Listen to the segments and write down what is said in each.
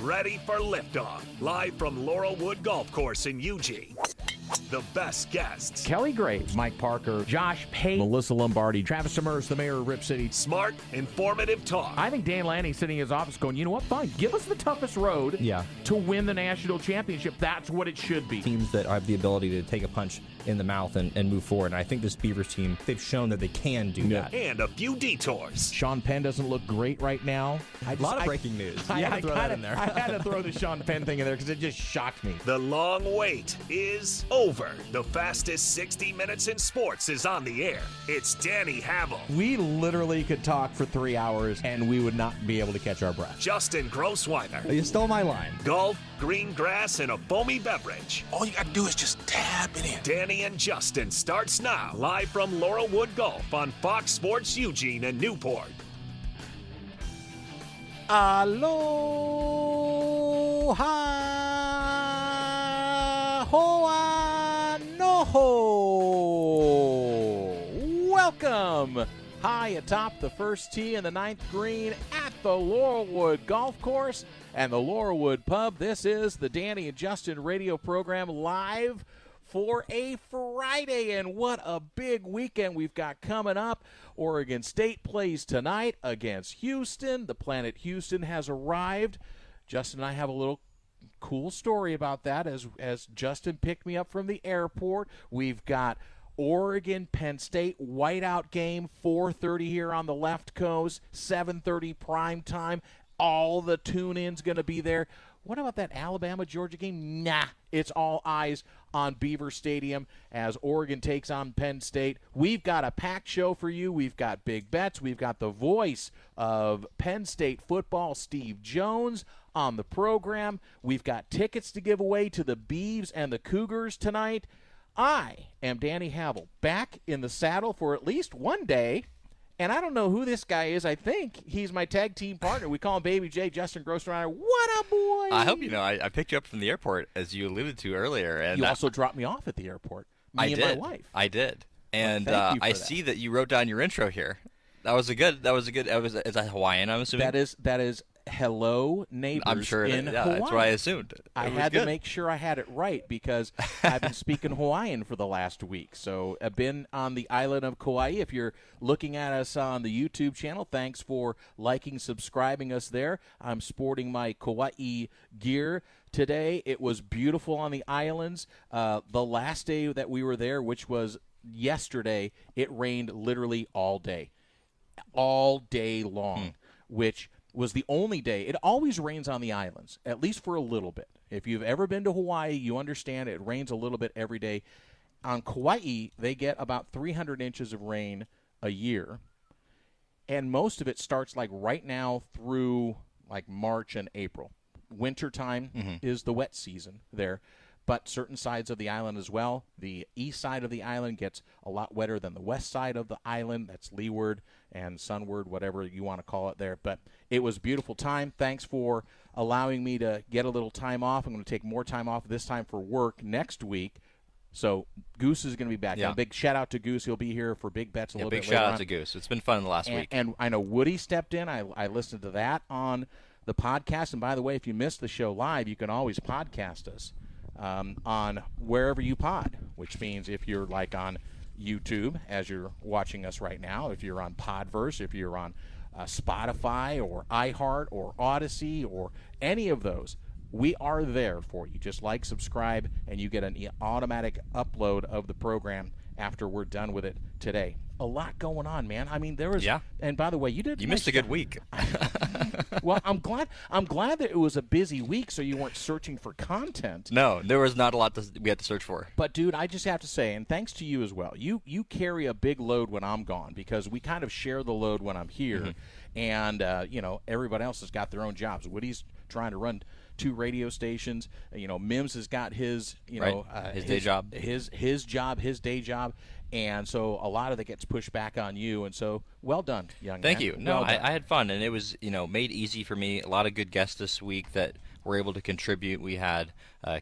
ready for liftoff. Live from Laurelwood Golf Course in Eugene. The best guests. Kelly Graves, Mike Parker, Josh Pate, Melissa Lombardi, Travis Demers, the mayor of Rip City. Smart, informative talk. I think Dan Lanning sitting in his office going, you know what, fine, give us the toughest road to win the national championship. That's what it should be. Teams that have the ability to take a punch in the mouth and move forward. And I think this Beavers team, they've shown that they can do that. And a few detours. Sean Penn doesn't look great right now. A lot of breaking news. I had to throw that in there. I had to throw the Sean Penn thing in there because it just shocked me. The long wait is over. The fastest 60 minutes in sports is on the air. It's Danny Havel. We literally could talk for 3 hours and we would not be able to catch our breath. Justin Grossweiler. You stole my line. Golf, green grass, and a foamy beverage. All you got to do is just tap it in. Danny and Justin starts now, live from Laurelwood Golf on Fox Sports Eugene and Newport. Aloha, hoa, noho. Welcome high atop the first tee in the ninth green at the Laurelwood Golf Course and the Laurelwood Pub. This is the Danny and Justin radio program live for a Friday, and what a big weekend we've got coming up. Oregon State plays tonight against Houston. The Planet Houston has arrived. Justin and I have a little cool story about that as Justin picked me up from the airport. We've got Oregon, Penn State, whiteout game, 4:30 here on the left coast, 7:30 prime time. All the tune-in's going to be there. What about that Alabama-Georgia game? Nah, it's all eyes on Beaver Stadium as Oregon takes on Penn State. We've got a packed show for you. We've got big bets. We've got the voice of Penn State football, Steve Jones, on the program. We've got tickets to give away to the Beavs and the Cougars tonight. I am Danny Havel, back in the saddle for at least one day. And I don't know who this guy is. I think he's my tag team partner. We call him Baby J, Justin Grossrunner. What up, boy? I hope you know I picked you up from the airport, as you alluded to earlier. And you also dropped me off at the airport. Me and my wife. I did. And well, I see that you wrote down your intro here. Is that Hawaiian, I'm assuming? That is hello, neighbors. I'm sure in yeah, Hawaii. that's what I assumed. I had to make sure I had it right because I've been speaking Hawaiian for the last week. So I've been on the island of Kauai. If you're looking at us on the YouTube channel, thanks for liking, subscribing us there. I'm sporting my Kauai gear today. It was beautiful on the islands. The last day that we were there, which was yesterday, it rained literally all day long, which was the only day. It always rains on the islands, at least for a little bit. If you've ever been to Hawaii, you understand it rains a little bit every day. On Kauai, they get about 300 inches of rain a year, and most of it starts like right now through like March and April. Wintertime is the wet season there, but certain sides of the island as well. The east side of the island gets a lot wetter than the west side of the island. That's leeward and sunward, whatever you want to call it there. But it was a beautiful time. Thanks for allowing me to get a little time off. I'm going to take more time off this time for work next week. So Goose is going to be back. Yeah. And a big shout-out to Goose. He'll be here for Big Bets a little bit later Big shout-out on. to Goose. It's been fun in the last week. And I know Woody stepped in. I listened to that on the podcast. And by the way, if you missed the show live, you can always podcast us on wherever you pod, which means if you're like on YouTube, as you're watching us right now, if you're on Podverse, if you're on Spotify or iHeart or Odyssey or any of those, we are there for you. Just like, subscribe, and you get an automatic upload of the program after we're done with it today. A lot going on, man. I mean, there was. Yeah. And by the way, you missed a good week. Well, I'm glad that it was a busy week, so you weren't searching for content. No, there was not a lot we had to search for. But dude, I just have to say, and thanks to you as well. You carry a big load when I'm gone because we kind of share the load when I'm here, and everybody else has got their own jobs. Woody's trying to run 2 radio stations. Mims has got his his day job, his job, his day job. And so a lot of it gets pushed back on you. And so, well done, young man. Thank you. No, well I had fun, and it was made easy for me. A lot of good guests this week that were able to contribute. We had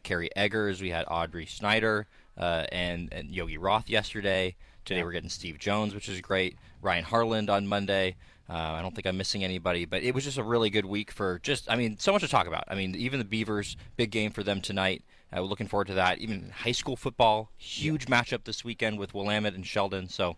Carrie Eggers, we had Audrey Snyder, and Yogi Roth yesterday. Today we're getting Steve Jones, which is great. Ryan Harland on Monday. I don't think I'm missing anybody, but it was just a really good week for so much to talk about. I mean, even the Beavers, big game for them tonight. We're looking forward to that. Even high school football, huge matchup this weekend with Willamette and Sheldon. So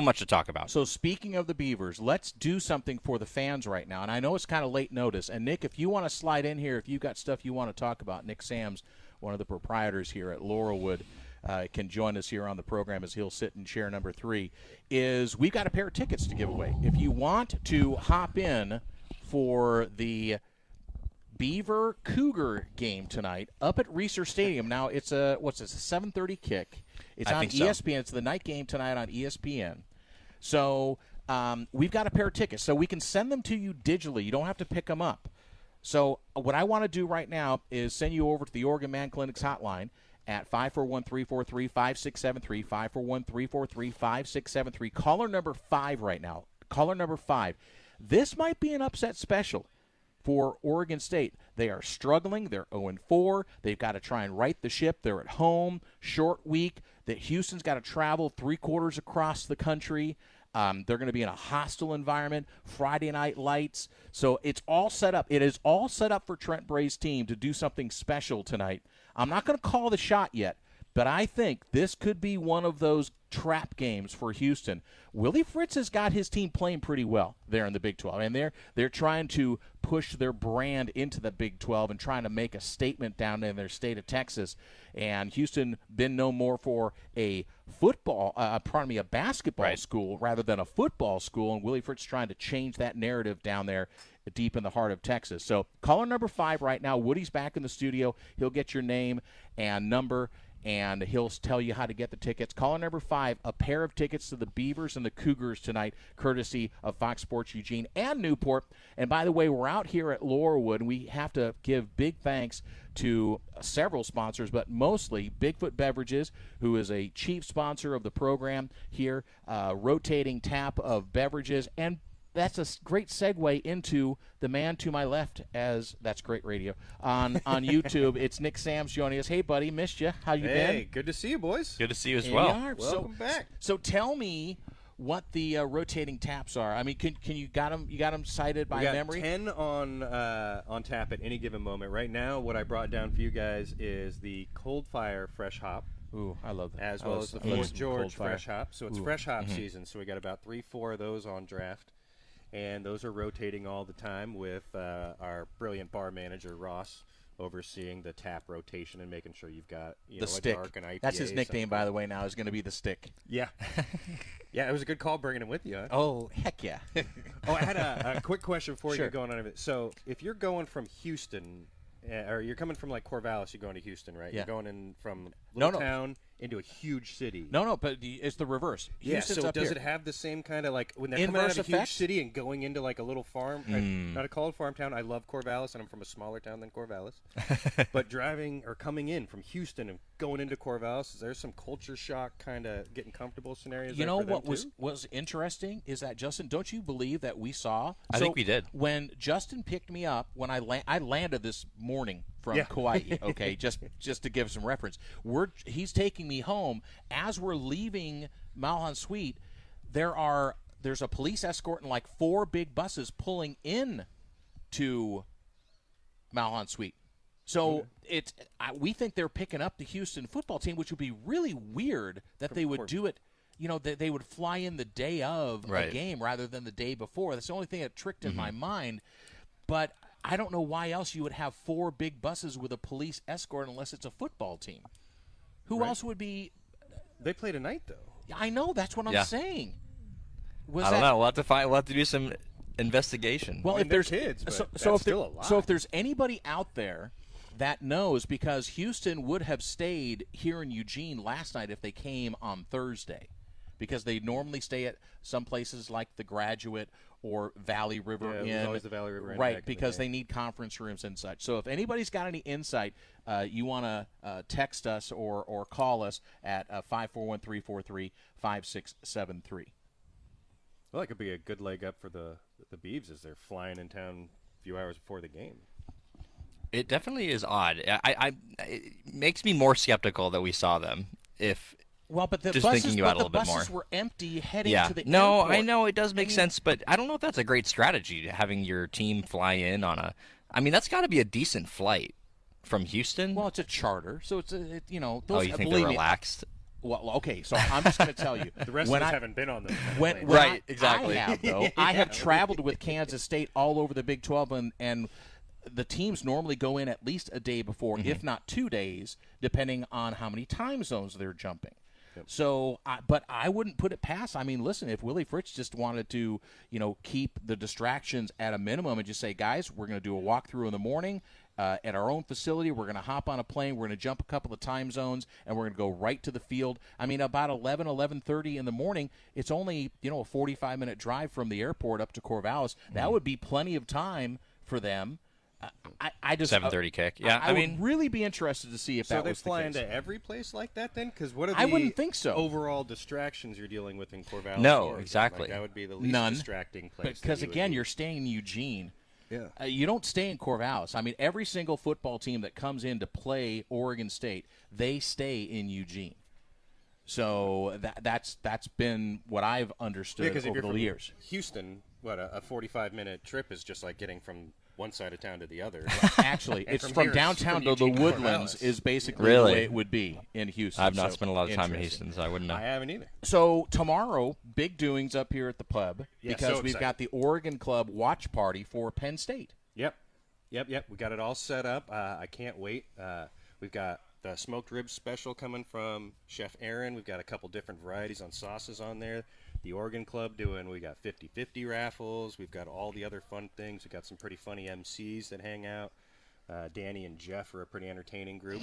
much to talk about. So speaking of the Beavers, let's do something for the fans right now. And I know it's kind of late notice. And Nick, if you want to slide in here, if you've got stuff you want to talk about, Nick Sams, one of the proprietors here at Laurelwood, can join us here on the program as he'll sit in chair number 3, is we've got a pair of tickets to give away. If you want to hop in for the Beaver Cougar game tonight up at Reser Stadium. Now, it's a 7:30 kick. It's on ESPN. It's the night game tonight on ESPN. So we've got a pair of tickets. So we can send them to you digitally. You don't have to pick them up. So what I want to do right now is send you over to the Oregon Man Clinic's hotline at 541-343-5673, 541-343-5673. Caller number 5 right now. Caller number 5. This might be an upset special for Oregon State. They are struggling. They're 0-4. They've got to try and right the ship. They're at home. Short week. That Houston's got to travel 3/4 across the country. They're going to be in a hostile environment. Friday night lights. So it's all set up. It is all set up for Trent Bray's team to do something special tonight. I'm not going to call the shot yet, but I think this could be one of those trap games for Houston. Willie Fritz has got his team playing pretty well there in the Big 12, and they're trying to push their brand into the Big 12 and trying to make a statement down in their state of Texas. And Houston been no more for a basketball school rather than a football school, and Willie Fritz trying to change that narrative down there deep in the heart of Texas. So caller number 5 right now. Woody's back in the studio. He'll get your name and number, and he'll tell you how to get the tickets. Caller number 5, a pair of tickets to the Beavers and the Cougars tonight, courtesy of Fox Sports Eugene and Newport. And by the way, we're out here at Laurelwood, and we have to give big thanks to several sponsors, but mostly Bigfoot Beverages, who is a chief sponsor of the program here, rotating tap of beverages. And that's a great segue into the man to my left, as that's great radio on YouTube. It's Nick Sams joining us. Hey, buddy, missed you. How you been? Hey, good to see you, boys. Good to see you as Here well. you are. Welcome back. So tell me what the rotating taps are. I mean, can you got them cited by memory? We got 10 on tap at any given moment. Right now, what I brought down for you guys is the Cold Fire Fresh Hop. Ooh, I love that. As well as the Fort George Fresh Hop. So it's Fresh Hop season. So we got about 3-4 of those on draft. And those are rotating all the time with our brilliant bar manager, Ross, overseeing the tap rotation and making sure you've got the stick. dark and IPA. That's his nickname, by the way, now is going to be the Stick. Yeah. Yeah, it was a good call bringing him with you. Huh? Oh, heck yeah. Oh, I had a quick question before Sure. you're going on it. So if you're going from Houston, or you're coming from like Corvallis, you're going to Houston, right? Yeah. You're going in from little town into a huge city. No, but it's the reverse. Houston's yeah, so up does here. it have the same kind of like when they're Inverse coming out of a huge effect? city and going into like a little farm? Not a called farm town. I love Corvallis, and I'm from a smaller town than Corvallis. But driving or coming in from Houston and going into Corvallis, is there some culture shock kind of getting comfortable scenarios? You know there for what them was interesting is that, Justin, don't you believe that we saw? I think we did. When Justin picked me up, when I landed this morning from Kauai, okay, just to give some reference. He's taking me home. As we're leaving Malhan Suite, there's a police escort and like 4 big buses pulling in to Malhan Suite. So we think they're picking up the Houston football team, which would be really weird that they would do it. You know, they would fly in the day of a game rather than the day before. That's the only thing that tricked in my mind. But I don't know why else you would have 4 big buses with a police escort unless it's a football team. Who else would be? They play tonight, though. I know. That's what I'm saying. I don't know. We'll have to find. We'll have to do some investigation. Well, I mean, if there's kids, but so if there's anybody out there that knows, because Houston would have stayed here in Eugene last night if they came on Thursday, because they normally stay at some places like the Graduate or Valley River Inn. It was always the Valley River Inn. Right, because they need conference rooms and such. So if anybody's got any insight, you want to text us or call us at 541-343-5673. Well, that could be a good leg up for the Beavs as they're flying in town a few hours before the game. It definitely is odd. It makes me more skeptical that we saw them if Well, but the just buses, thinking about it a little bit more. Buses were empty heading Yeah. to the No, airport. I know it does make sense, but I don't know if that's a great strategy, having your team fly in on a. I mean, that's got to be a decent flight from Houston. Well, it's a charter, so it's those, oh, you think they're relaxed? Well, okay, so I'm just going to tell you. The rest of us haven't been on them. Right, exactly. I have, though. I have traveled with Kansas State all over the Big 12, and the teams normally go in at least a day before, if not 2 days, depending on how many time zones they're jumping. Yep. So, but I wouldn't put it past. I mean, listen, if Willie Fritz just wanted to, keep the distractions at a minimum and just say, guys, we're going to do a walkthrough in the morning at our own facility. We're going to hop on a plane. We're going to jump a couple of time zones, and we're going to go right to the field. I mean, about 11:30 in the morning, it's only, a 45-minute drive from the airport up to Corvallis. That would be plenty of time for them. I just 7:30 kick. Yeah, I would really be interested to see if that was the case. So they fly into every place like that then? Because what are the I wouldn't think so. overall distractions you're dealing with in Corvallis? No, exactly. Like that would be the least distracting place. Because again, you're staying in Eugene. Yeah. You don't stay in Corvallis. I mean, every single football team that comes in to play Oregon State, they stay in Eugene. So that's been what I've understood over the years. Houston, a 45-minute trip is just like getting from one side of town to the other. Actually, it's from downtown to the Woodlands is basically the way it would be in Houston. I've not spent a lot of time in Houston, so I wouldn't know. I haven't either. So tomorrow, big doings up here at the pub because so we've got the Oregon Club watch party for Penn State. Yep. We got it all set up. I can't wait. We've got the smoked ribs special coming from Chef Aaron. We've got a couple different varieties on sauces on there. The Oregon Club we got 50-50 raffles. We've got all the other fun things. We've got some pretty funny MCs that hang out. Danny and Jeff are a pretty entertaining group.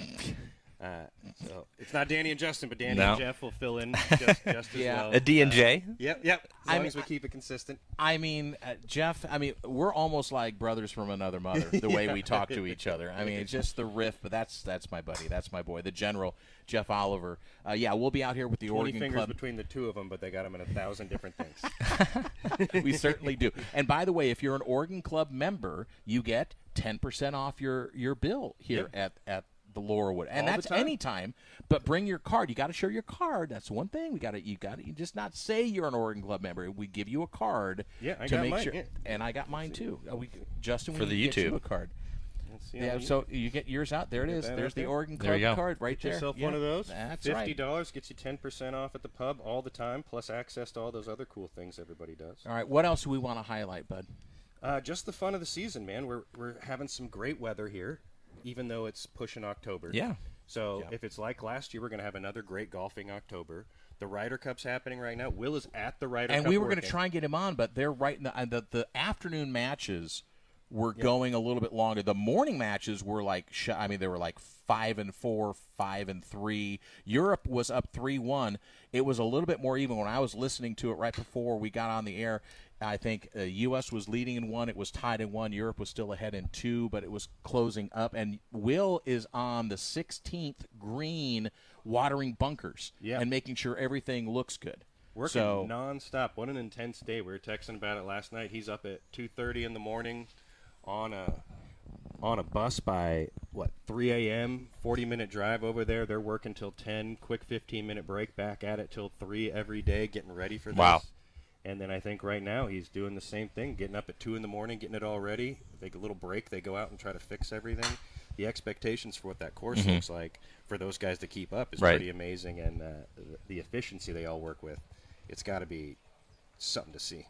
So it's not Danny and Justin, but Danny and Jeff will fill in just as well. A D&J? Yep. As long as we keep it consistent. I mean, Jeff, we're almost like brothers from another mother, the way we talk to each other. I mean, it's just the riff, but that's my buddy. That's my boy, the General, Jeff Oliver. We'll be out here with the Oregon 20 fingers Club. between the two of them, but they got them in 1,000 different things. We certainly do. And by the way, if you're an Oregon Club member, you get 10% off your bill here at the Laurelwood, and that's any time. But bring your card. You got to show your card. That's one thing. You just not say you're an Oregon Club member. We give you a card. I to got make mine. sure. Yeah. And I got mine too. Justin, for the get you YouTube a card. Yeah, so you get yours out. There it is. There's the Oregon Club card right there. Get yourself one of those. That's $50 right. gets you 10% off at the pub all the time, plus access to all those other cool things everybody does. All right. What else do we want to highlight, bud? Just the fun of the season, man. We're having some great weather here, even though it's pushing October. Yeah. So if it's like last year, we're going to have another great golfing October. The Ryder Cup's happening right now. Will is at the Ryder Cup. And we were going to try and get him on, but they're right in the afternoon matches were going a little bit longer. The morning matches were they were like 5-4, 5-3. Europe was up 3-1. It was a little bit more even when I was listening to it right before we got on the air. I think U.S. was leading in 1. It was tied in 1. Europe was still ahead in 2, but it was closing up. And Will is on the 16th green watering bunkers and making sure everything looks good. Working nonstop. What an intense day. We were texting about it last night. He's up at 2:30 in the morning on a bus by 3 a.m. 40-minute drive over there. They're working till 10. Quick 15-minute break. Back at it till 3 every day, getting ready for this. Wow. And then I think right now he's doing the same thing, getting up at 2 in the morning, getting it all ready. Take a little break. They go out and try to fix everything. The expectations for what that course looks like for those guys to keep up is pretty amazing, and the efficiency they all work with, it's got to be something to see.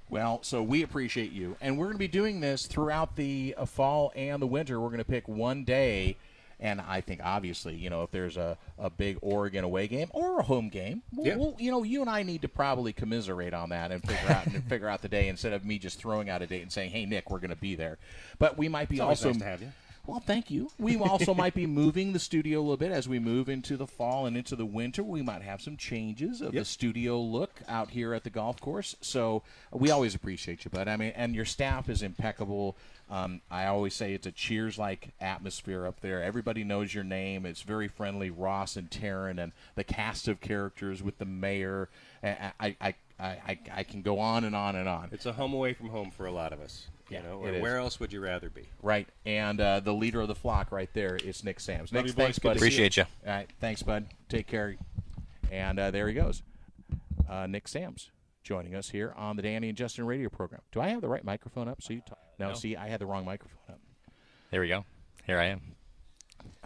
Well, so we appreciate you. And we're going to be doing this throughout the fall and the winter. We're going to pick one day. And I think, obviously, if there's a big Oregon away game or a home game, we'll, you and I need to probably commiserate on that and figure out the day instead of me just throwing out a date and saying, hey, Nick, we're going to be there. But we might be it's nice to have you. Well, thank you. We also might be moving the studio a little bit as we move into the fall and into the winter. We might have some changes of the studio look out here at the golf course. So we always appreciate you, bud. And your staff is impeccable. I always say it's a Cheers-like atmosphere up there. Everybody knows your name. It's very friendly. Ross and Taryn and the cast of characters with the mayor. I can go on and on and on. It's a home away from home for a lot of us. Where else would you rather be? Right. And the leader of the flock right there is Nick Sams. Nick, you, thanks, boys. buddy. Appreciate you. All right. Thanks, bud. Take care. And there he goes. Nick Sams joining us here on the Danny and Justin radio program. Do I have the right microphone up? So you talk? No, see, I had the wrong microphone up. There we go. Here I am.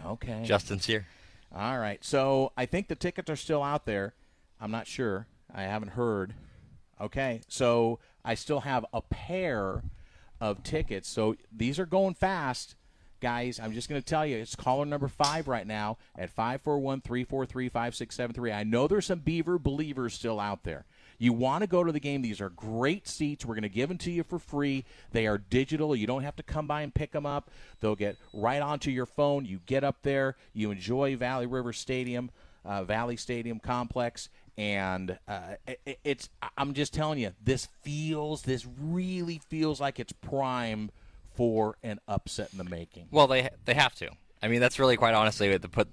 Okay. Justin's here. All right. So I think the tickets are still out there. I'm not sure. I haven't heard. Okay. So I still have a pair of tickets. So these are going fast. Guys, I'm just going to tell you, it's caller number 5 right now at 541-343-5673. I know there's some Beaver believers still out there. You want to go to the game. These are great seats. We're going to give them to you for free. They are digital. You don't have to come by and pick them up. They'll get right onto your phone. You get up there. You enjoy Valley River Stadium, Valley Stadium Complex. And I'm just telling you, this really feels like it's primed for an upset in the making. Well, they have to. I mean, that's really quite honestly to put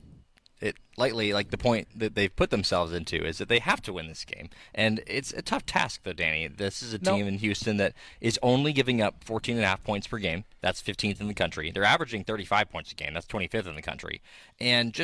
it lightly, like the point that they've put themselves into is that they have to win this game. And it's a tough task, though, Danny. This is a team in Houston that is only giving up 14.5 points per game. That's 15th in the country. They're averaging 35 points a game. That's 25th in the country. And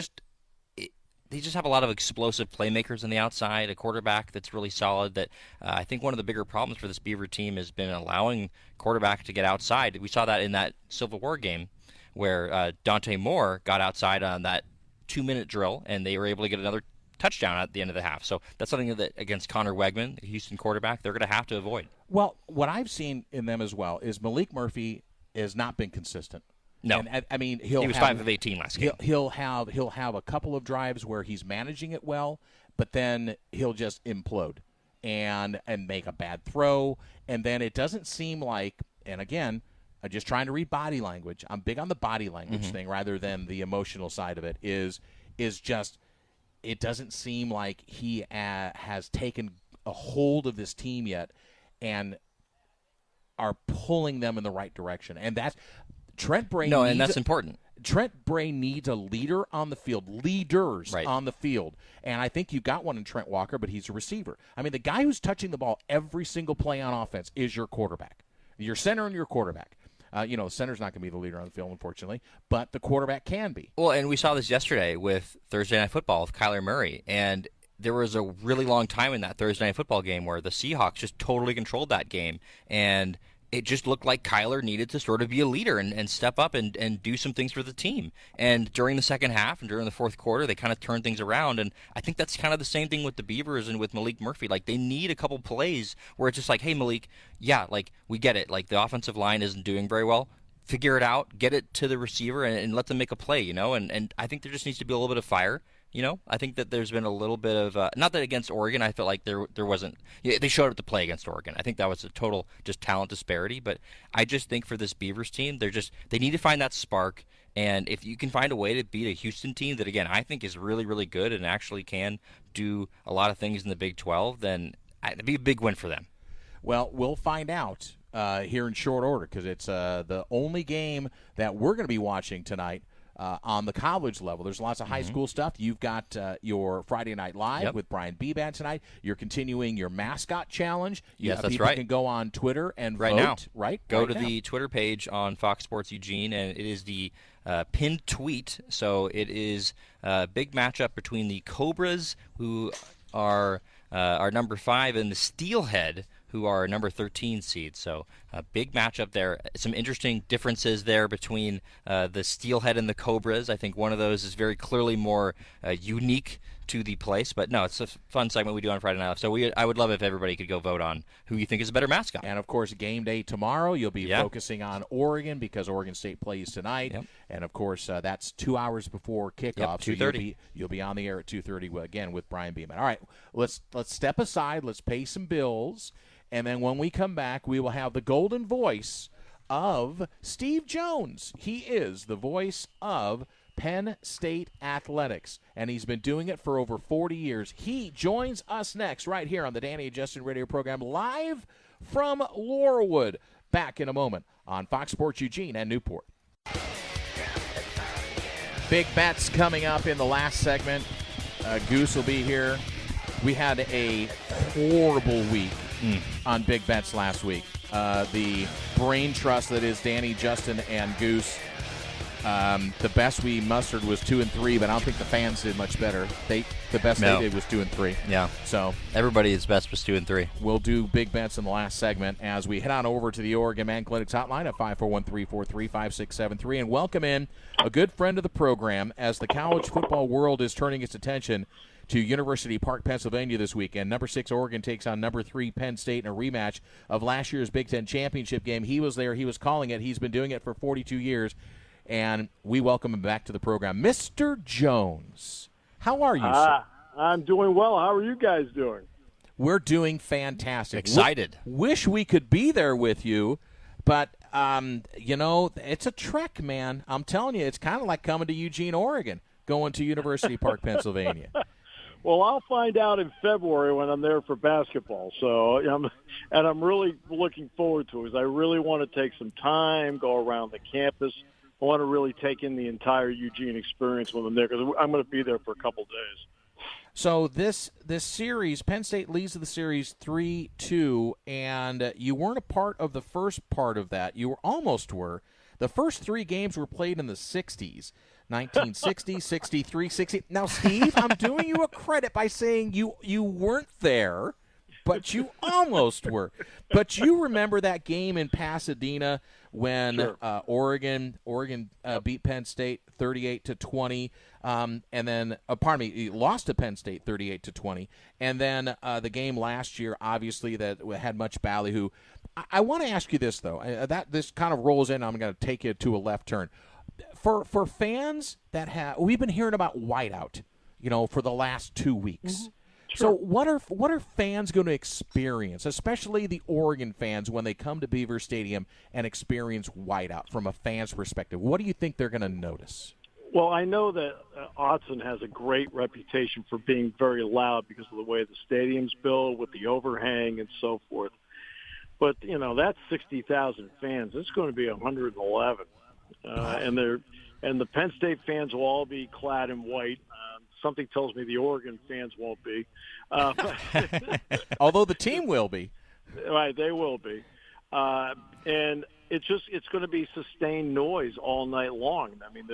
they just have a lot of explosive playmakers on the outside, a quarterback that's really solid. That I think one of the bigger problems for this Beaver team has been allowing quarterback to get outside. We saw that in that Civil War game where Dante Moore got outside on that 2-minute drill, and they were able to get another touchdown at the end of the half. So that's something that against Connor Wegman, the Houston quarterback, they're going to have to avoid. Well, what I've seen in them as well is Malik Murphy has not been consistent. No, and, I mean he was 5 of 18 last game. He'll have a couple of drives where he's managing it well, but then he'll just implode and make a bad throw, and then it doesn't seem like. And again, I'm just trying to read body language. I'm big on the body language thing rather than the emotional side of it. Is just it doesn't seem like he has taken a hold of this team yet, and are pulling them in the right direction, and that's. Trent Bray and that's important. Trent Bray needs a leader on the field, leaders on the field. And I think you got one in Trent Walker, but he's a receiver. I mean, the guy who's touching the ball every single play on offense is your quarterback. Your center and your quarterback. The center's not going to be the leader on the field, unfortunately, but the quarterback can be. Well, and we saw this yesterday with Thursday Night Football with Kyler Murray, and there was a really long time in that Thursday Night Football game where the Seahawks just totally controlled that game, and it just looked like Kyler needed to sort of be a leader and step up and do some things for the team. And during the second half and during the fourth quarter, they kind of turned things around. And I think that's kind of the same thing with the Beavers and with Malik Murphy. Like, they need a couple plays where it's just like, hey, Malik, we get it. Like, the offensive line isn't doing very well. Figure it out, get it to the receiver, and let them make a play, And I think there just needs to be a little bit of fire. I think that there's been a little bit of not that against Oregon, I felt like there wasn't. They showed up to play against Oregon. I think that was a total just talent disparity. But I just think for this Beavers team, they need to find that spark. And if you can find a way to beat a Houston team that, again, I think is really, really good and actually can do a lot of things in the Big 12, then it'd be a big win for them. Well, we'll find out here in short order because it's the only game that we're going to be watching tonight. On the college level, there's lots of high school stuff. You've got your Friday Night Live with Brian Beban tonight. You're continuing your mascot challenge. Yes, that's people right. can go on Twitter and vote. Now. Go to the Twitter page on Fox Sports Eugene, and it is the pinned tweet. So it is a big matchup between the Cobras, who are number 5, and the Steelhead, who are a number 13 seed. So a big matchup there. Some interesting differences there between the Steelhead and the Cobras. I think one of those is very clearly more unique to the place. But no, it's a fun segment we do on Friday Night. So I would love if everybody could go vote on who you think is a better mascot. And, of course, game day tomorrow. You'll be focusing on Oregon because Oregon State plays tonight. Yep. And, of course, that's 2 hours before kickoff. 2:30. So you'll be on the air at 2:30 again with Brian Beeman. All right, let's step aside. Let's pay some bills. And then when we come back, we will have the golden voice of Steve Jones. He is the voice of Penn State Athletics, and he's been doing it for over 40 years. He joins us next right here on the Danny and Justin radio program, live from Laurelwood. Back in a moment on Fox Sports Eugene and Newport. Big bets coming up in the last segment. Goose will be here. We had a horrible week on big bets last week. The brain trust that is Danny, Justin, and Goose The best we mustered was 2-3, but I don't think the fans did much better. The best they did was 2-3. Yeah. So everybody's best was 2-3. We'll do big bets in the last segment as we head on over to the Oregon Man Clinics hotline at 541-343-5673 and welcome in a good friend of the program as the college football world is turning its attention to University Park, Pennsylvania this weekend. Number 6 Oregon takes on number 3 Penn State in a rematch of last year's Big Ten championship game. He was there. He was calling it. He's been doing it for 42 years. And we welcome him back to the program. Mr. Jones, how are you, sir? I'm doing well. How are you guys doing? We're doing fantastic. Excited. Wish we could be there with you, but, it's a trek, man. I'm telling you, it's kind of like coming to Eugene, Oregon, going to University Park, Pennsylvania. Well, I'll find out in February when I'm there for basketball. So, I'm really looking forward to it because I really want to take some time, go around the campus. I want to really take in the entire Eugene experience when I'm there because I'm going to be there for a couple days. So this series, Penn State leads the series 3-2, and you weren't a part of the first part of that. You almost were. The first 3 games were played in the 60s. 1960, 63, 60. Now, Steve, I'm doing you a credit by saying you weren't there, but you almost were. But you remember that game in Pasadena when Sure. Oregon beat Penn State 38-20, and then lost to Penn State 38-20, and then the game last year, obviously that had much ballyhoo. I want to ask you this though. This kind of rolls in. I'm going to take you to a left turn. For fans that we've been hearing about whiteout, for the last 2 weeks. Mm-hmm. So what are fans going to experience, especially the Oregon fans, when they come to Beaver Stadium and experience whiteout from a fan's perspective? What do you think they're going to notice? Well, I know that Autzen has a great reputation for being very loud because of the way the stadium's built with the overhang and so forth. But, that's 60,000 fans. It's going to be 111. And the Penn State fans will all be clad in white. Something tells me the Oregon fans won't be. Although the team will be. Right, they will be. And it's going to be sustained noise all night long. I mean,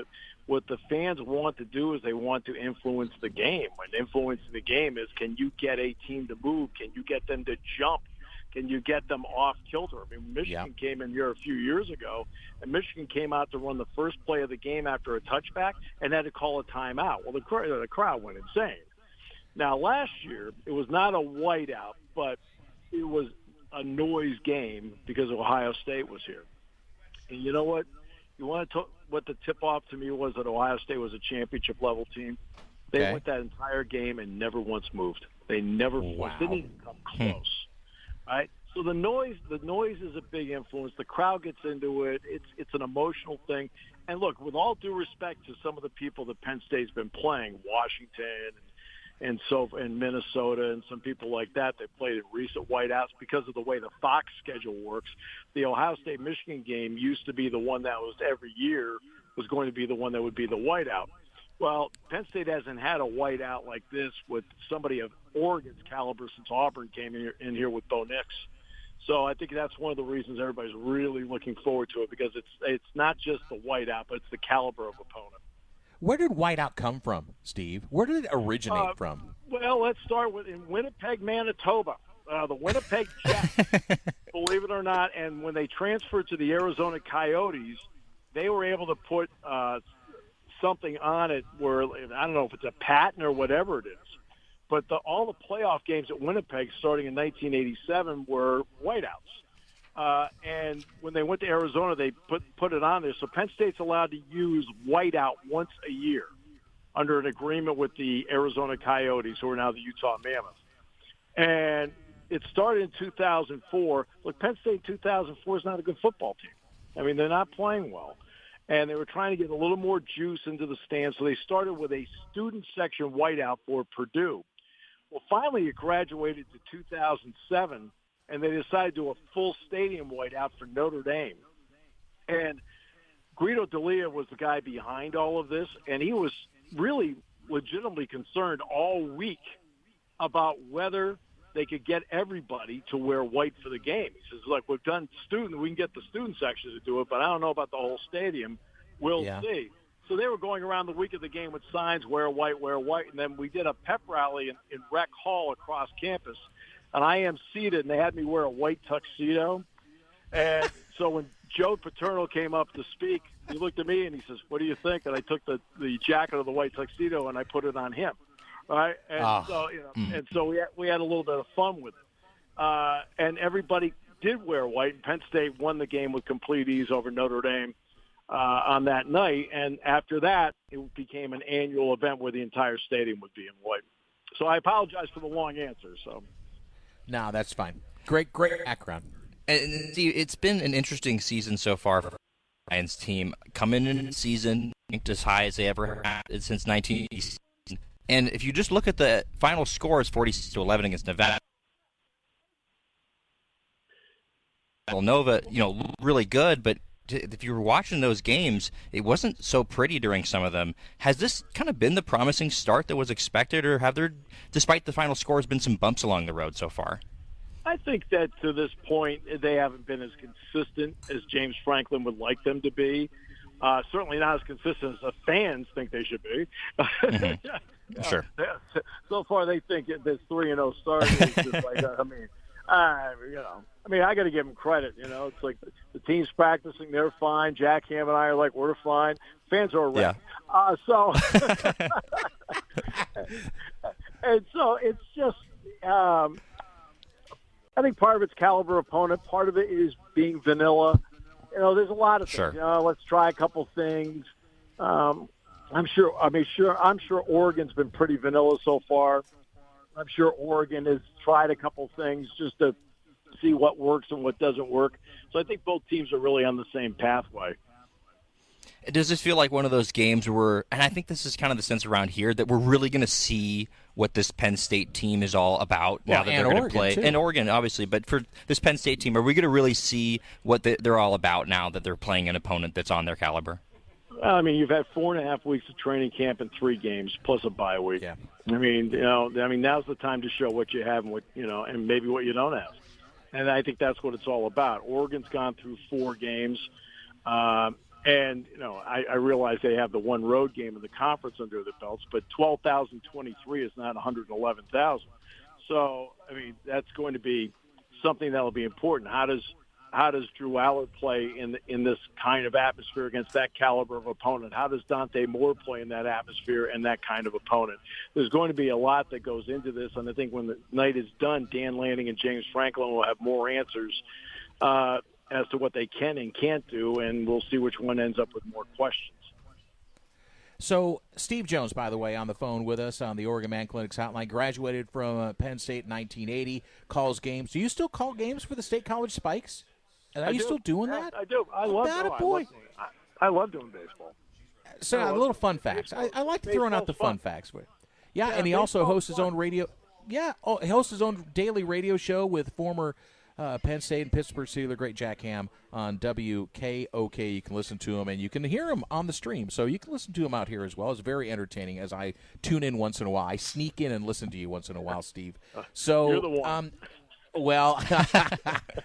what the fans want to do is they want to influence the game. And influencing the game is, can you get a team to move? Can you get them to jump? Can you get them off kilter? I mean, Michigan came in here a few years ago, and Michigan came out to run the first play of the game after a touchback and had to call a timeout. Well, the crowd went insane. Now, last year, it was not a whiteout, but it was a noise game because Ohio State was here. And you know what? You want to talk what the tip-off to me was that Ohio State was a championship-level team? They went that entire game and never once moved. They never didn't even come close. Right, so the noise is a big influence. The crowd gets into it. It's an emotional thing. And look, with all due respect to some of the people that Penn State's been playing, Washington and Minnesota and some people like that played in recent whiteouts because of the way the Fox schedule works. The Ohio State-Michigan game used to be the one that was every year was going to be the one that would be the whiteout. Well, Penn State hasn't had a whiteout like this with somebody of Oregon's caliber since Auburn came in here with Bo Nix. So I think that's one of the reasons everybody's really looking forward to it because it's not just the whiteout, but it's the caliber of opponent. Where did whiteout come from, Steve? Where did it originate from? Well, let's start with in Winnipeg, Manitoba. The Winnipeg Jets, believe it or not, and when they transferred to the Arizona Coyotes, they were able to put something on it where, I don't know if it's a patent or whatever it is, but all the playoff games at Winnipeg starting in 1987 were whiteouts. And when they went to Arizona, they put it on there. So Penn State's allowed to use whiteout once a year under an agreement with the Arizona Coyotes, who are now the Utah Mammoth. And it started in 2004. Look, Penn State in 2004 is not a good football team. I mean, they're not playing well. And they were trying to get a little more juice into the stands, so they started with a student section whiteout for Purdue. Well, finally it graduated to 2007, and they decided to do a full stadium whiteout for Notre Dame. And Guido D'Elia was the guy behind all of this, and he was really legitimately concerned all week about whether they could get everybody to wear white for the game. He says, look, we've done student, we can get the student section to do it, but I don't know about the whole stadium. We'll see. So they were going around the week of the game with signs, wear white, and then we did a pep rally in Rec Hall across campus, and I emceed it, and they had me wear a white tuxedo. And so when Joe Paterno came up to speak, he looked at me and he says, "What do you think?" And I took the jacket of the white tuxedo and I put it on him, right? And so we had a little bit of fun with it, and everybody did wear white. And Penn State won the game with complete ease over Notre Dame on that night, and after that, it became an annual event where the entire stadium would be in white. So I apologize for the long answer. So, no, that's fine. Great background. And see, it's been an interesting season so far for the Lions team. Coming in the season ranked as high as they ever had since 1980. And if you just look at the final scores, 46-11 against Nevada. Villanova, really good, but if you were watching those games, it wasn't so pretty during some of them. Has this kind of been the promising start that was expected, or have there, despite the final scores, been some bumps along the road so far? I think that to this point, they haven't been as consistent as James Franklin would like them to be. Certainly not as consistent as the fans think they should be. Mm-hmm. Sure. So far, they think this 3-0 start is just like, I got to give them credit. It's like the team's practicing, they're fine. Jack Ham and I are like, we're fine. Fans are wrecked. Yeah. And so it's just, I think part of it's caliber opponent. Part of it is being vanilla. There's a lot of things. Sure. Let's try a couple things. I'm sure Oregon's been pretty vanilla so far. I'm sure Oregon has tried a couple things just to see what works and what doesn't work. So I think both teams are really on the same pathway. Does this feel like one of those games where, and I think this is kind of the sense around here, that we're really going to see what this Penn State team is all about now that they're going to play? And Oregon, obviously, but for this Penn State team, are we going to really see what they're all about now that they're playing an opponent that's on their caliber? You've had 4.5 weeks of training camp and 3 games plus a bye week. Yeah. Now's the time to show what you have and what and maybe what you don't have. And I think that's what it's all about. Oregon's gone through 4 games, and I realize they have the one road game in the conference under their belts, but 12,023 is not 111,000. So that's going to be something that will be important. How does Drew Allard play in this kind of atmosphere against that caliber of opponent? How does Dante Moore play in that atmosphere and that kind of opponent? There's going to be a lot that goes into this, and I think when the night is done, Dan Lanning and James Franklin will have more answers as to what they can and can't do, and we'll see which one ends up with more questions. So Steve Jones, by the way, on the phone with us on the Oregon Man Clinics hotline, graduated from Penn State in 1980, calls games. Do you still call games for the State College Spikes? Are you still doing that? I do. I love doing baseball. So a little fun facts. I like throwing out the fun facts. Yeah, and he also hosts his own radio. Yeah, he hosts his own daily radio show with former Penn State and Pittsburgh Steeler great Jack Ham on WKOK. You can listen to him, and you can hear him on the stream. So you can listen to him out here as well. It's very entertaining as I tune in once in a while. I sneak in and listen to you once in a while, Steve. So you're the one. Well,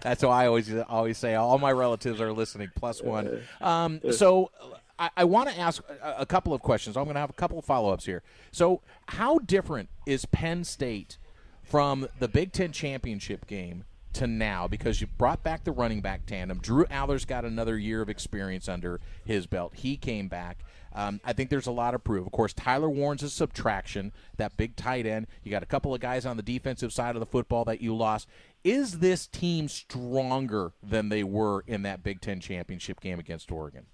that's what I always say. All my relatives are listening, +1. So I want to ask a couple of questions. I'm going to have a couple of follow-ups here. So how different is Penn State from the Big Ten championship game to now? Because you brought back the running back tandem. Drew Allar's got another year of experience under his belt. He came back. I think there's a lot of proof. Of course, Tyler Warren's a subtraction, that big tight end. You got a couple of guys on the defensive side of the football that you lost. Is this team stronger than they were in that Big Ten championship game against Oregon?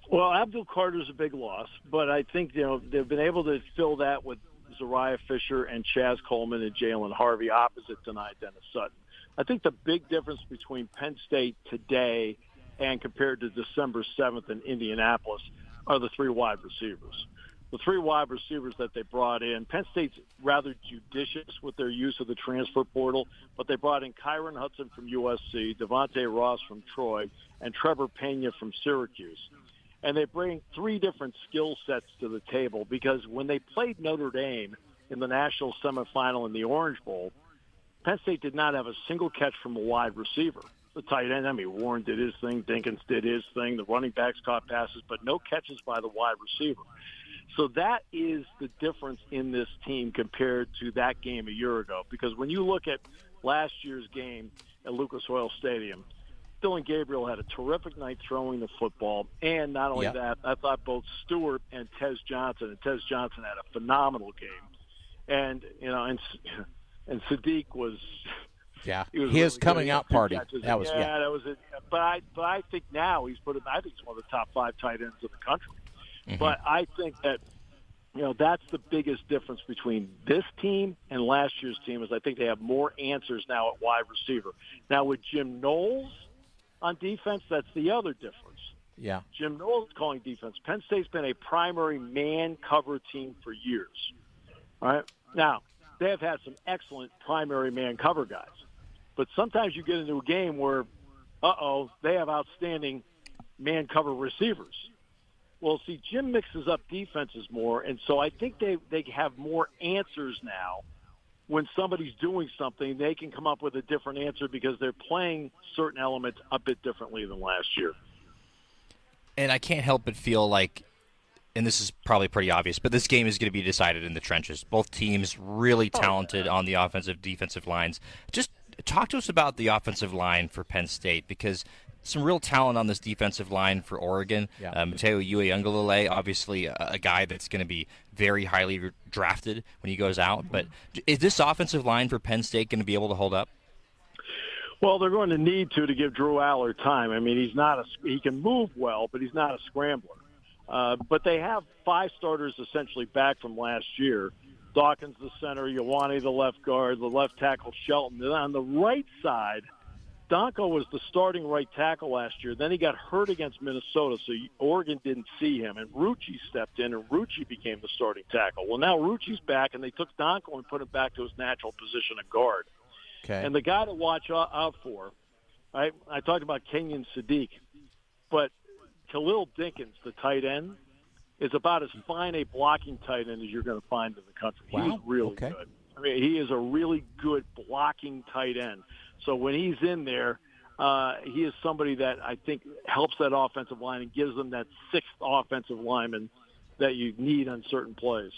Well, Abdul Carter's a big loss, but I think they've been able to fill that with Zariah Fisher and Chaz Coleman and Jalen Harvey opposite tonight, Dennis Sutton. I think the big difference between Penn State today and compared to December 7th in Indianapolis are the 3 wide receivers. The 3 wide receivers that they brought in, Penn State's rather judicious with their use of the transfer portal, but they brought in Kyron Hudson from USC, Devontae Ross from Troy, and Trevor Pena from Syracuse. And they bring 3 different skill sets to the table because when they played Notre Dame in the national semifinal in the Orange Bowl, Penn State did not have a single catch from a wide receiver. the tight end. I mean, Warren did his thing, Dinkins did his thing, the running backs caught passes, but no catches by the wide receiver. So that is the difference in this team compared to that game a year ago. Because when you look at last year's game at Lucas Oil Stadium, Dylan Gabriel had a terrific night throwing the football, and not only that, I thought both Stewart and Tez Johnson had a phenomenal game. And and Sadiq was his really coming out party. That was that was it. But I think now he's one of the top 5 tight ends in the country. Mm-hmm. But I think that that's the biggest difference between this team and last year's team is I think they have more answers now at wide receiver. Now with Jim Knowles on defense, that's the other difference. Yeah. Jim Knowles is calling defense. Penn State's been a primary man cover team for years. All right? Now, they have had some excellent primary man cover guys. But sometimes you get into a game where, they have outstanding man cover receivers. Well, see, Jim mixes up defenses more, and so I think they have more answers now. When somebody's doing something, they can come up with a different answer because they're playing certain elements a bit differently than last year. And I can't help but feel like, and this is probably pretty obvious, but this game is going to be decided in the trenches. Both teams really talented on the offensive, defensive lines. Just talk to us about the offensive line for Penn State, because some real talent on this defensive line for Oregon. Mateo Uiagalelei, obviously a guy that's going to be very highly drafted when he goes out. But is this offensive line for Penn State going to be able to hold up? Well, they're going to need to give Drew Aller time. I mean, he can move well, but he's not a scrambler. But they have 5 starters essentially back from last year. Dawkins the center, Ioane the left guard, the left tackle Shelton. And on the right side, Donko was the starting right tackle last year. Then he got hurt against Minnesota, so Oregon didn't see him. And Rucci stepped in, and Rucci became the starting tackle. Well, now Rucci's back, and they took Donko and put him back to his natural position of guard. Okay. And the guy to watch out for, I talked about Kenyon Sadiq, but Khalil Dinkins, the tight end, is about as fine a blocking tight end as you're going to find in the country. Wow. He's really good. I mean, he is a really good blocking tight end. So when he's in there, he is somebody that I think helps that offensive line and gives them that 6th offensive lineman that you need on certain plays.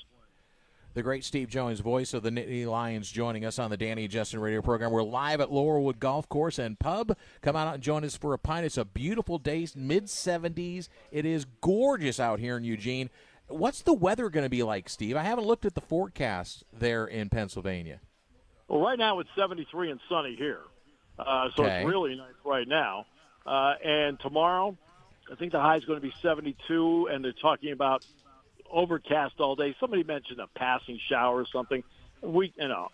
The great Steve Jones, voice of the Nittany Lions, joining us on the Danny and Justin radio program. We're live at Laurelwood Golf Course and Pub. Come out and join us for a pint. It's a beautiful day, mid-70s. It is gorgeous out here in Eugene. What's the weather going to be like, Steve? I haven't looked at the forecast there in Pennsylvania. Well, right now it's 73 and sunny here. So It's really nice right now. And tomorrow, I think the high is going to be 72, and they're talking about overcast all day. Somebody mentioned a passing shower or something. We can't.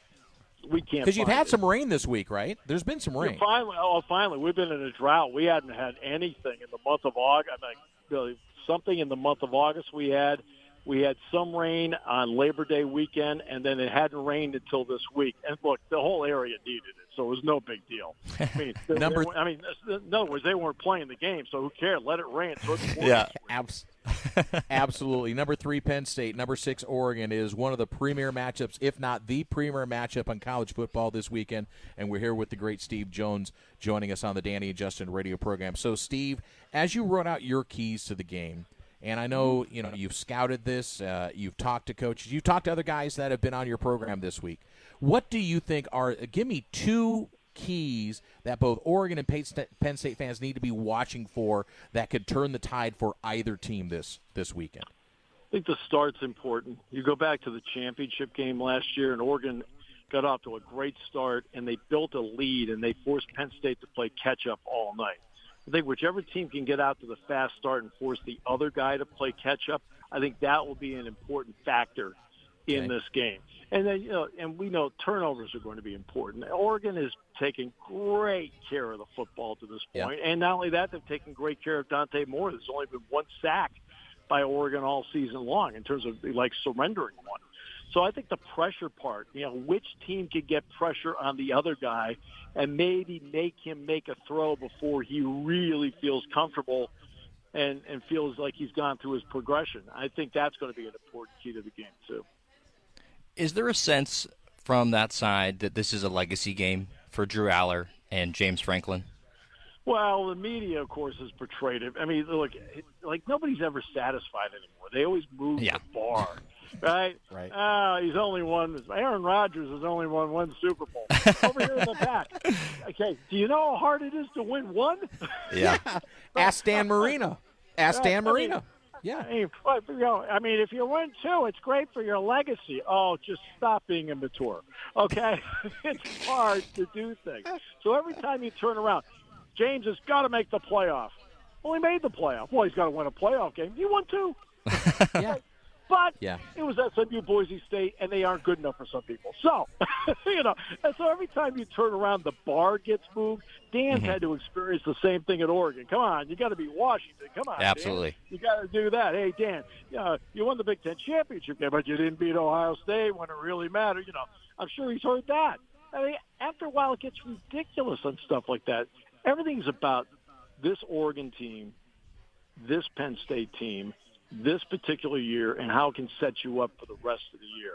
Because you've had some rain this week, right? There's been some rain. Finally, we've been in a drought. We hadn't had anything in the month of August. I mean, really, something in the month of August we had. We had some rain on Labor Day weekend, and then it hadn't rained until this week. And look, the whole area needed it, so it was no big deal. I mean, in other words, they weren't playing the game, so who cared? Let it rain. So Absolutely. Number 3, Penn State. Number 6, Oregon is one of the premier matchups, if not the premier matchup on college football this weekend. And we're here with the great Steve Jones joining us on the Danny and Justin radio program. So, Steve, as you wrote out your keys to the game, and I know you've scouted this, you've talked to coaches, you've talked to other guys that have been on your program this week. What do you think are? Give me 2 keys that both Oregon and Penn State fans need to be watching for that could turn the tide for either team this weekend. I think the start's important. You go back to the championship game last year, and Oregon got off to a great start, and they built a lead, and they forced Penn State to play catch-up all night. I think whichever team can get out to the fast start and force the other guy to play catch-up, I think that will be an important factor in this game. And then, and we know turnovers are going to be important. Oregon is taking great care of the football to this point. And not only that, they've taken great care of Dante Moore. There's only been 1 sack by Oregon all season long in terms of, surrendering one. So I think the pressure part, which team can get pressure on the other guy and maybe make him make a throw before he really feels comfortable and feels like he's gone through his progression. I think that's going to be an important key to the game, too. Is there a sense from that side that this is a legacy game for Drew Aller and James Franklin? Well, the media, of course, has portrayed it. I mean, look, like nobody's ever satisfied anymore. They always move the bar, right? Right. He's only won. Aaron Rodgers has only won one Super Bowl. Over here in the back. Okay, do you know how hard it is to win one? Yeah. Ask Dan Marino. Yeah. I mean, if you win two, it's great for your legacy. Oh, just stop being immature, okay? It's hard to do things. So every time you turn around, James has got to make the playoff. Well, he made the playoff. Well, he's got to win a playoff game. He won two. Yeah. But it was SMU Boise State, and they aren't good enough for some people. So, and so every time you turn around, the bar gets moved. Dan's had to experience the same thing at Oregon. Come on, you got to be Washington. Come on, absolutely. Dan. You got to do that. Hey, Dan, you won the Big Ten championship game, but you didn't beat Ohio State when it really mattered. I'm sure he's heard that. I mean, after a while, it gets ridiculous on stuff like that. Everything's about this Oregon team, this Penn State team, this particular year, and how it can set you up for the rest of the year.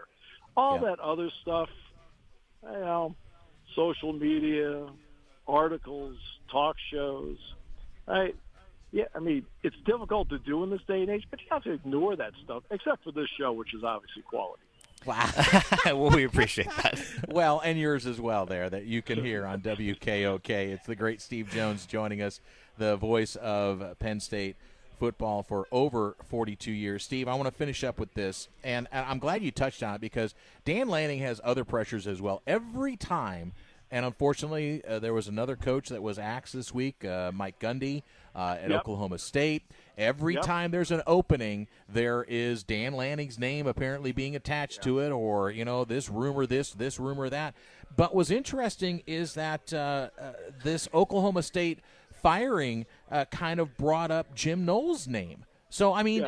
All that other stuff, social media, articles, talk shows, right? Yeah, I mean, it's difficult to do in this day and age, but you have to ignore that stuff, except for this show, which is obviously quality. Wow. Well, we appreciate that. Well, and yours as well there that you can hear on WKOK. It's the great Steve Jones joining us, the voice of Penn State football for over 42 years. Steve, I want to finish up with this, and I'm glad you touched on it because Dan Lanning has other pressures as well. Every time, and unfortunately, there was another coach that was axed this week, Mike Gundy at Oklahoma State. Every time there's an opening, there is Dan Lanning's name apparently being attached to it, or, this rumor this rumor that. But what's interesting is that this Oklahoma State firing kind of brought up Jim Knowles' name. So, I mean,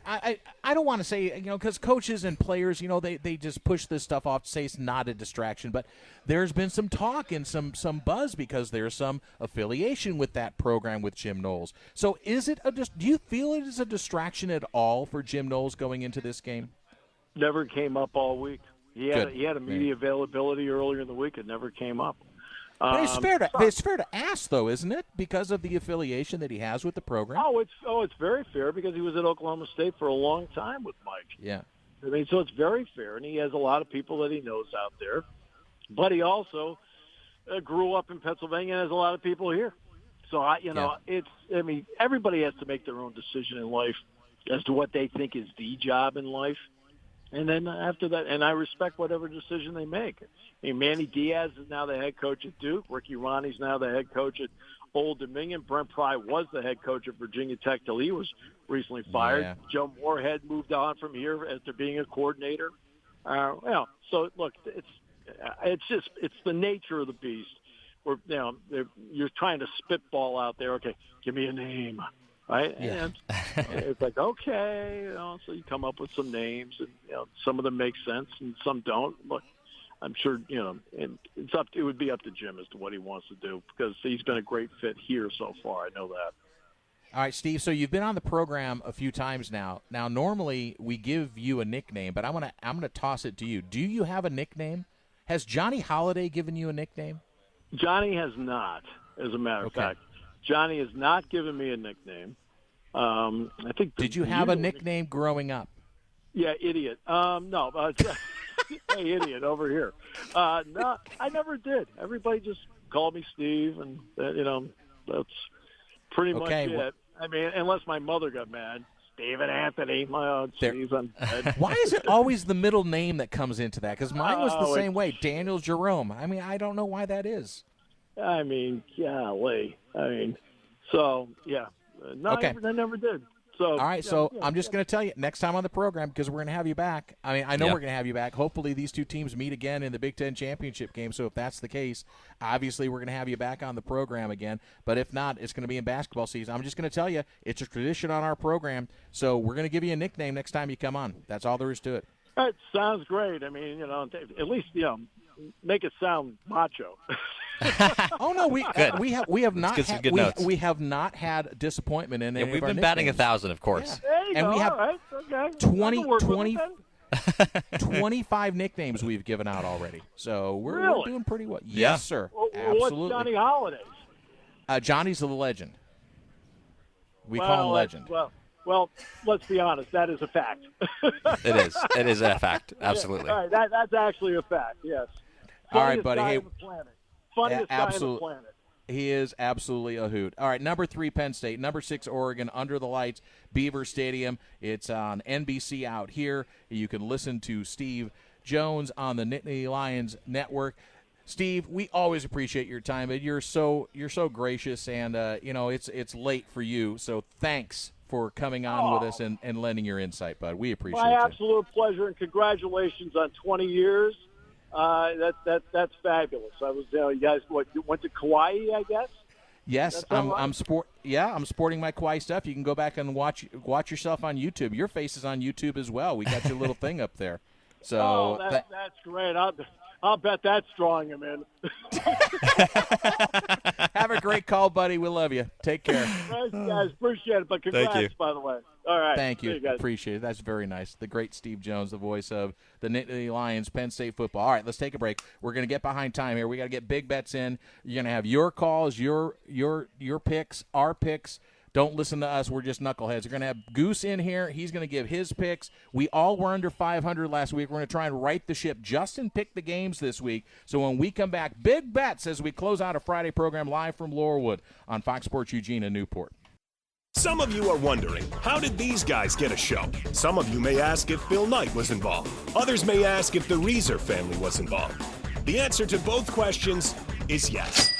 I don't want to say, because coaches and players, they just push this stuff off to say it's not a distraction. But there's been some talk and some buzz because there's some affiliation with that program with Jim Knowles. So do you feel it is a distraction at all for Jim Knowles going into this game? Never came up all week. He had a media availability earlier in the week. It never came up. But it's fair to ask, though, isn't it? Because of the affiliation that he has with the program. It's very fair because he was at Oklahoma State for a long time with Mike. Yeah. I mean, so it's very fair, and he has a lot of people that he knows out there. But he also grew up in Pennsylvania and has a lot of people here. So everybody has to make their own decision in life as to what they think is the job in life. And then after that, and I respect whatever decision they make. I mean, Manny Diaz is now the head coach at Duke. Ricky Ronnie's now the head coach at Old Dominion. Brent Pry was the head coach at Virginia Tech till he was recently fired. Yeah. Joe Moorhead moved on from here after being a coordinator. So look, it's the nature of the beast. Where you're trying to spitball out there. Okay, give me a name. Right? Yeah. And it's like, okay, so you come up with some names, and some of them make sense and some don't. Look, I'm sure, and it would be up to Jim as to what he wants to do because he's been a great fit here so far. I know that. All right, Steve, so you've been on the program a few times now. Now, normally we give you a nickname, but I'm gonna toss it to you. Do you have a nickname? Has Johnny Holiday given you a nickname? Johnny has not, as a matter of fact. Johnny has not given me a nickname. I think. Did you have a nickname growing up? Yeah, idiot. No, hey, idiot over here. No, I never did. Everybody just called me Steve, and that's pretty much it. Well, I mean, unless my mother got mad. Stephen Anthony, my own Steve. Why is it always the middle name that comes into that? Because mine was the same way, Daniel Jerome. I mean, I don't know why that is. I mean, golly. So, yeah. No, okay. I never did. So, all right, I'm just going to tell you, next time on the program, because we're going to have you back. I mean, I know we're going to have you back. Hopefully these two teams meet again in the Big Ten championship game. So if that's the case, obviously we're going to have you back on the program again. But if not, it's going to be in basketball season. I'm just going to tell you, it's a tradition on our program. So we're going to give you a nickname next time you come on. That's all there is to it. That sounds great. I mean, at least, make it sound macho. Oh no, we have not had disappointment in it. We've been batting 1,000, of course. Yeah. And we have right. Okay. 25 nicknames we've given out already. So we're doing pretty well. Yeah. Yes, sir. Well, absolutely. What's Johnny Holiday's? Johnny's the legend. We call him legend. Well, let's be honest. That is a fact. It is. It is a fact. Absolutely. Yeah, all right, that's actually a fact. Yes. All right, buddy. Guy Hey, on the planet. Funniest guy on the planet. He is absolutely a hoot. All right, number 3, Penn State. Number 6, Oregon, under the lights, Beaver Stadium. It's on NBC out here. You can listen to Steve Jones on the Nittany Lions Network. Steve, we always appreciate your time, and you're so gracious, and it's late for you, so thanks for coming on with us and lending your insight, bud. We appreciate My you. absolute pleasure, and congratulations on 20 years. That's fabulous. I was, you guys, you went to Kauai, I guess? Yes, I'm sporting my Kauai stuff. You can go back and watch yourself on YouTube. Your face is on YouTube as well. We got your little thing up there. So that's great. I'll bet that's drawing him in. Have a great call, buddy. We love you. Take care. Thanks, guys. Appreciate it. But congrats, by the way. All right. Thank you. See guys. Appreciate it. That's very nice. The great Steve Jones, the voice of the Nittany Lions, Penn State football. All right, let's take a break. We're going to get behind time here. We got to get big bets in. You're going to have your calls, your picks, our picks. Don't listen to us. We're just knuckleheads. We're going to have Goose in here. He's going to give his picks. We all were under 500 last week. We're going to try and right the ship. Justin picked the games this week. So when we come back, big bets as we close out a Friday program live from Laurelwood on Fox Sports Eugene and Newport. Some of you are wondering, how did these guys get a show? Some of you may ask if Bill Knight was involved. Others may ask if the Reeser family was involved. The answer to both questions is yes.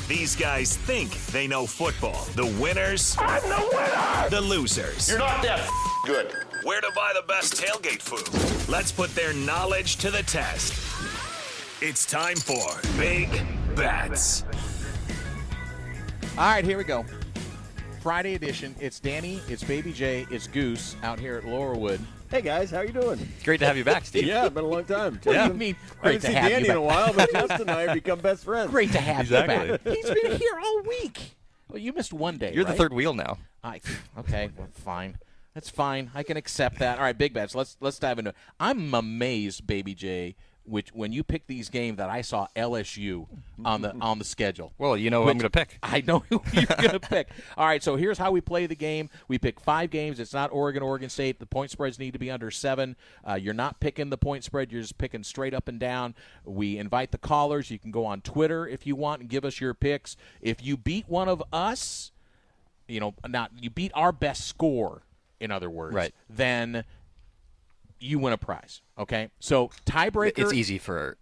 These guys think they know football. The winners, I'm the winner! The losers, You're not that good. where to buy the best tailgate food. Let's put their knowledge to the test. It's time for Big Bets. All right, here we go. Friday edition. It's Danny, it's Baby J, it's Goose out here at Laurelwood. Hey guys, how you doing? It's great to have you back, Steve. Yeah, it's been a long time. What do you mean? I Great haven't to seen have Danny you in a back. while, but Justin and I have become best friends. Great to have Exactly. you back. He's been here all week. Well, you missed one day. You're right? the third wheel now. Okay, well, fine. That's fine. I can accept that. All right, big bets. Let's dive into it. I'm amazed, Baby J, when you pick these games that I saw LSU on the schedule. Well, you know who I'm going to pick. I know who you're going to pick. All right, so here's how we play the game. We pick 5 games. It's not Oregon State. The point spreads need to be under 7. You're not picking the point spread. You're just picking straight up and down. We invite the callers. You can go on Twitter if you want and give us your picks. If you beat one of us, you beat our best score, in other words, right, then you win a prize. Okay, so tiebreaker. It's easy for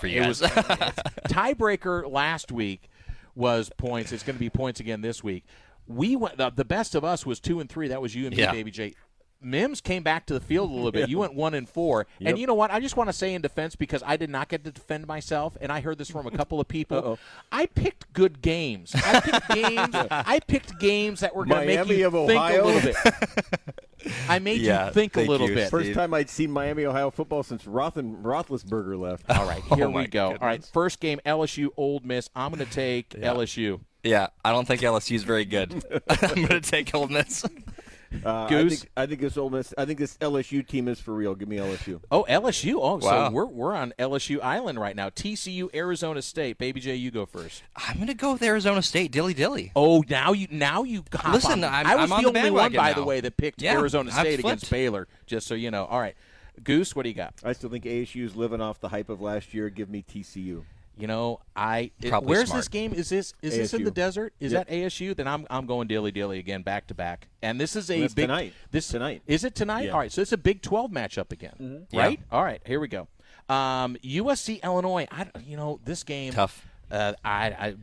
you guys. Tiebreaker last week was points. It's going to be points again this week. We went. The best of us was 2 and 3. That was you and me, Baby J. Mims came back to the field a little bit. You went 1 and 4. Yep. And you know what? I just want to say in defense, because I did not get to defend myself, and I heard this from a couple of people. I picked good games. I picked games that were going to make you think a little bit. I made you think a little bit. First time I'd seen Miami, Ohio football since Roethlisberger left. All right, here we go. Goodness. All right, first game, LSU, Ole Miss. I'm going to take LSU. Yeah, I don't think LSU is very good. I'm going to take Ole Miss. Goose? I think this Ole Miss. I think this LSU team is for real. Give me LSU. Oh, LSU. Oh, wow. So we're on LSU Island right now. TCU, Arizona State. Baby J, you go first. I'm going to go with Arizona State. Dilly. Oh, now you hop Listen, on. I'm I was on the the only one, bandwagon by now. the way, that picked Arizona State against Baylor. Just so you know. All right, Goose, what do you got? I still think ASU's living off the hype of last year. Give me TCU. You know, Probably where's smart. this game? Is this in the desert? Is Yep. that ASU? Then I'm going dilly again, back to back. And this is a That's big tonight. Tonight. Is it tonight? Yeah. All right, so it's a Big 12 matchup again, right? All right, here we go. USC Illinois. This game Tough.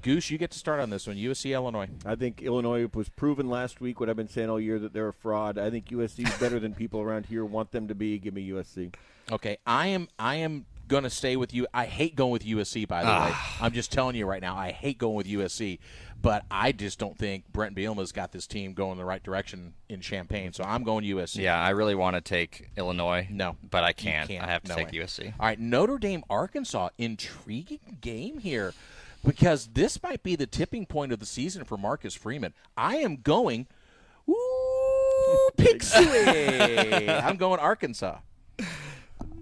Goose, you get to start on this one. USC Illinois. I think Illinois was proven last week what I've been saying all year, that they're a fraud. I think USC is better than people around here want them to be. Give me USC. Okay, I am going to stay with you. I hate going with USC, by the way. I'm just telling you right now, I hate going with USC. But I just don't think Brent Bielema's got this team going the right direction in Champaign. So I'm going USC. Yeah, I really want to take Illinois. No. But I can't. You can't. I have to No take way. USC. All right, Notre Dame, Arkansas. Intriguing game here, because this might be the tipping point of the season for Marcus Freeman. I am going, pick suey. I'm going Arkansas.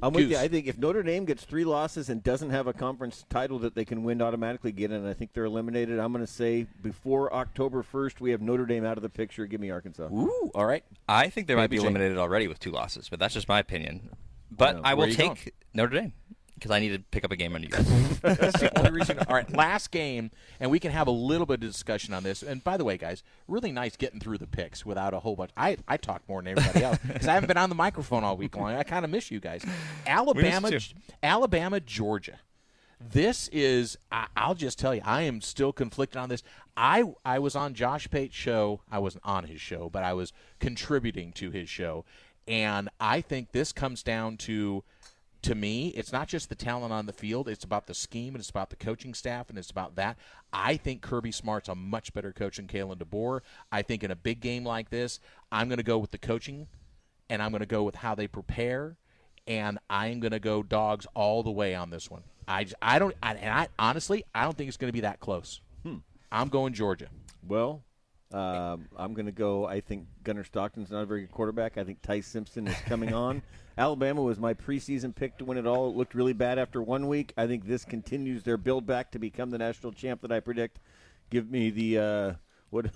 I'm with Goose. you. I think if Notre Dame gets 3 losses and doesn't have a conference title that they can win automatically get in, I think they're eliminated. I'm going to say before October 1st, we have Notre Dame out of the picture. Give me Arkansas. Ooh, all right. I think they might be Jay. eliminated already with 2 losses, but that's just my opinion. But I will Where are you take Notre Dame because I need to pick up a game on you guys. That's the only reason. All right, last game, and we can have a little bit of discussion on this. And by the way, guys, really nice getting through the picks without a whole bunch. I talk more than everybody else because I haven't been on the microphone all week long. I kind of miss you guys. Alabama, Georgia. This is, I'll just tell you, I am still conflicted on this. I was on Josh Pate's show. I wasn't on his show, but I was contributing to his show. And I think this comes down to me, it's not just the talent on the field. It's about the scheme, and it's about the coaching staff, and it's about that. I think Kirby Smart's a much better coach than Kalen DeBoer. I think in a big game like this, I'm going to go with the coaching, and I'm going to go with how they prepare, and I'm going to go dogs all the way on this one. Honestly, I don't think it's going to be that close. I'm going Georgia. Well, I'm going to go. I think Gunnar Stockton's not a very good quarterback. I think Ty Simpson is coming on. Alabama was my preseason pick to win it all. It looked really bad after 1 week. I think this continues their build back to become the national champ that I predict. Give me the what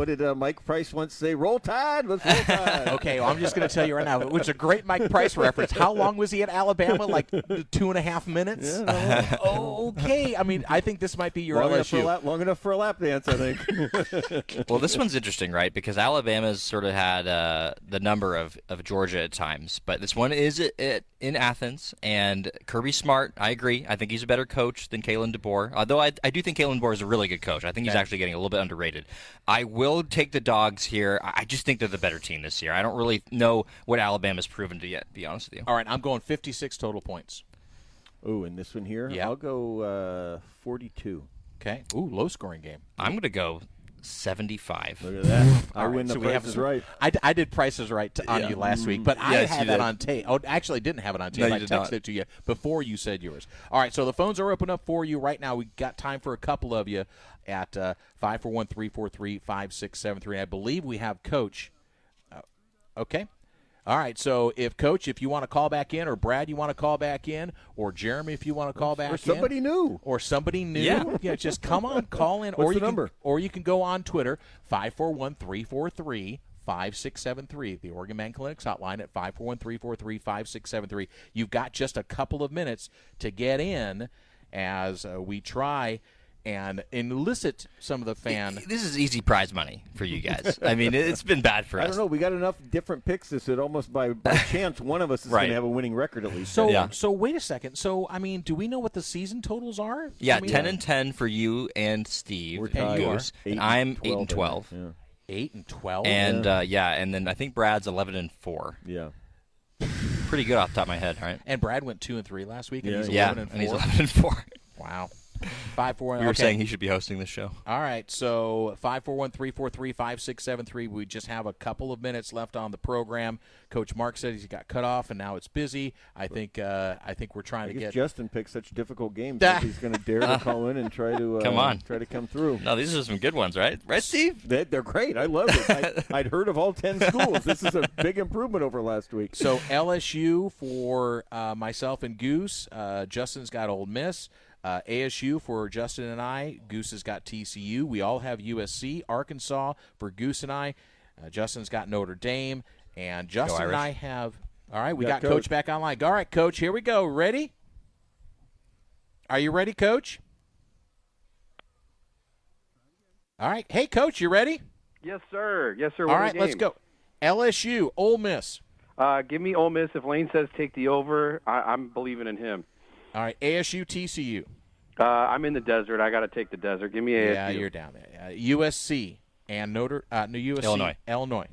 did Mike Price once say? Roll Tide. Let's roll Tide. Okay, well, I'm just going to tell you right now, it was a great Mike Price reference. How long was he at Alabama? Like 2.5 minutes? Yeah, Okay. I mean, I think this might be your LSU. Long enough for a lap dance, I think. Well, this one's interesting, right? Because Alabama's sort of had the number of Georgia at times, but this one is in Athens, and Kirby Smart, I agree. I think he's a better coach than Kalen DeBoer, although I do think Kalen DeBoer is a really good coach. I think he's actually getting a little bit underrated. I will take the dogs here. I just think they're the better team this year. I don't really know what Alabama's proven to yet, to be honest with you. All right, I'm going 56 total points. Ooh, and this one here, Yeah. I'll go 42. Okay. Ooh, low-scoring game. I'm going to go 75. Look at that. I All right, win the so we have Price is some- Right. I did Prices Right on you last week, but I Yes, had you that did. on tape. Oh, actually, I didn't have it on tape. No, you I did texted not. it to you before you said yours. All right, so the phones are open up for you right now. We got time for a couple of you at 541-343-5673. I believe we have Coach. Okay. All right, so if you want to call back in, or Brad, you want to call back in, or Jeremy, if you want to call back in. Or somebody new. Or somebody new. Yeah, just come on, call in. What's or you the number? Or you can go on Twitter, 541-343-5673. The Oregon Man Clinics hotline at 541-343-5673. You've got just a couple of minutes to get in as we try and elicit some of the fan. This is easy prize money for you guys. I mean, it's been bad for us. I don't know. We got enough different picks that almost by chance one of us is going Right. to have a winning record at least. So wait a second. So, I mean, do we know what the season totals are? Yeah, I mean, 10-10 for you and Steve. We're and tied. yours. Eight And I'm 12, 8-12. Yeah. 8 and 12. And and then I think Brad's 11-4. Yeah. Pretty good off the top of my head, right? And Brad went 2 and 3 last week, and Yeah, he's Yeah, 11 and he's and 4. 11-4. Wow. 5-4. We were saying he should be hosting this show. All right, so 541-343-5673. We just have a couple of minutes left on the program. Coach Mark said he's got cut off, and now it's busy. I think we're trying I to guess get. Justin picked such difficult games. I think he's going to dare to call in and try to try to come through. No, these are some good ones, right? Right, Steve? They're great. I love it. I'd heard of all 10 schools. This is a big improvement over last week. So LSU for myself and Goose. Justin's got Ole Miss. ASU for Justin and I. Goose has got TCU. We all have USC. Arkansas for Goose and I. Justin's got Notre Dame. And Justin and I have – all right, we got Coach back online. All right, Coach, here we go. Ready? Are you ready, Coach? All right. Hey, Coach, you ready? Yes, sir. Yes, sir. All right, let's go. LSU, Ole Miss. Give me Ole Miss. If Lane says take the over, I'm believing in him. All right, ASU, TCU. I'm in the desert. I got to take the desert. Give me ASU. Yeah, you're down there. USC and USC. Illinois.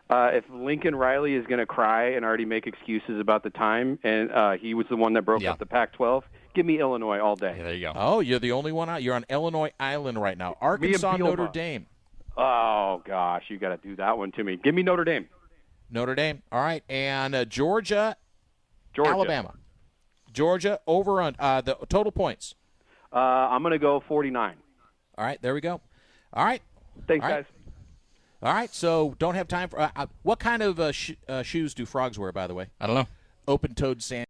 If Lincoln Riley is going to cry and already make excuses about the time, and he was the one that broke up the Pac-12, give me Illinois all day. Yeah, there you go. Oh, you're the only one out. You're on Illinois Island right now. Arkansas, Notre Dame. Oh, gosh, you got to do that one to me. Give me Notre Dame. Notre Dame. All right, and Georgia, Alabama. Georgia, over on the total points. I'm going to go 49. All right, there we go. All right. Thanks, All right. guys. All right, so don't have time for what kind of shoes do frogs wear, by the way? I don't know. Open-toed sand.